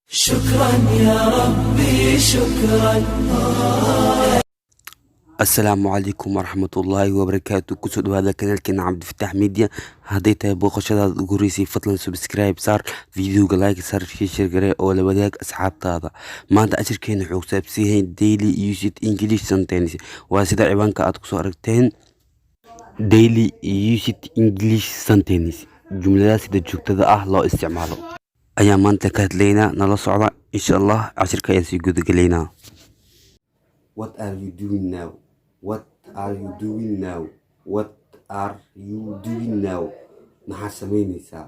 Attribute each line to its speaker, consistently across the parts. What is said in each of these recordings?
Speaker 1: شكرا يا ربي شكرا.
Speaker 2: السلام عليكم ورحمة الله وبركاته. kusoo dhawaada kanaalkeena cabdifataax media. hadday tahay booqashadaada ugu horeysay fadlan subscribe saar, videoga like saar, share gare oo la wadaag asxaabtaada. maanta ashirkeena wuxuu ku saabsan yahay daily usage English sentence. waa sida ciwaanka aad kusoo aragteen, daily usage English sentence, jumladaha sida joogtada ah loo isticmaalo ayaa maanta ka hadlaynaa. nala socda insha Allah. cashirka ayaan sii gudagalaynaa. What are you doing now? What are you doing now? What are you doing now? maxaad samaynaysaa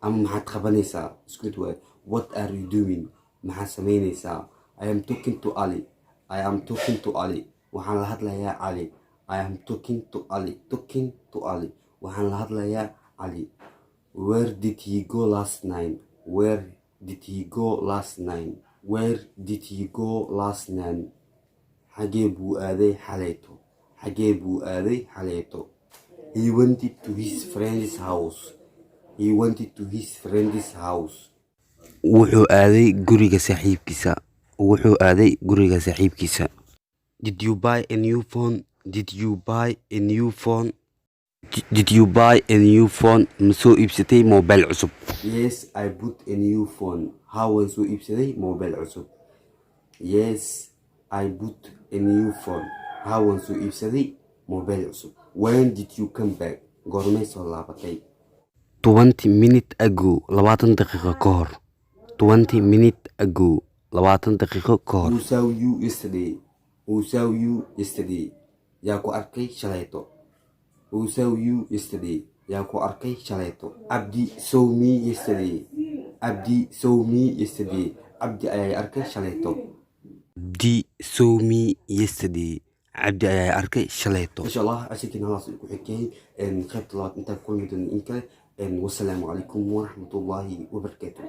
Speaker 2: ama maxaad qabanaysaa? isku mid waay. What are you doing? maxaad samaynaysaa? I am talking to Ali. I am talking to Ali. waxaan la hadlayaa Ali. I am talking to Ali. Talking to Ali. waxaan la hadlayaa Ali. Where did he go last night? Where did he go last night? Where did he go last night? xagee buu aaday xalayto? xagee buu aaday xalayto? He went to his friend's house. He went to his friend's house. wuxuu aaday guriga saaxiibkiisa. wuxuu aaday guriga saaxiibkiisa. Did you buy a new phone? Did you buy a new phone? Did you buy a new phone? ma soo iibsatay mobile cusub? Yes, I bought a new phone. haa, waan soo iibsaday mobile cusub. Yes, I bought a new phone. haa, waan soo iibsaday mobile cusub. When did you come back? goormay soo laabatay? 20 minutes ago. 20 daqiiqo ka hor. 20 minutes ago. 20 daqiiqo ka hor. Who saw you yesterday? Who saw you yesterday? yaa ku arkay shalayto? Who saw you yesterday? yaa ku arkay shalayto? Abdi saw me yesterday. Abdi saw me yesterday. Abdi ayaa arkay shalayto. Abdi saw me yesterday. cabdi ayaa arkay shalayto. insha Allah ashirkiina halaas ku xigay qaybta labaad intaan kulmi doono in kale. wassalaamu calaykum waraxmatullaahi wabarakaatuh.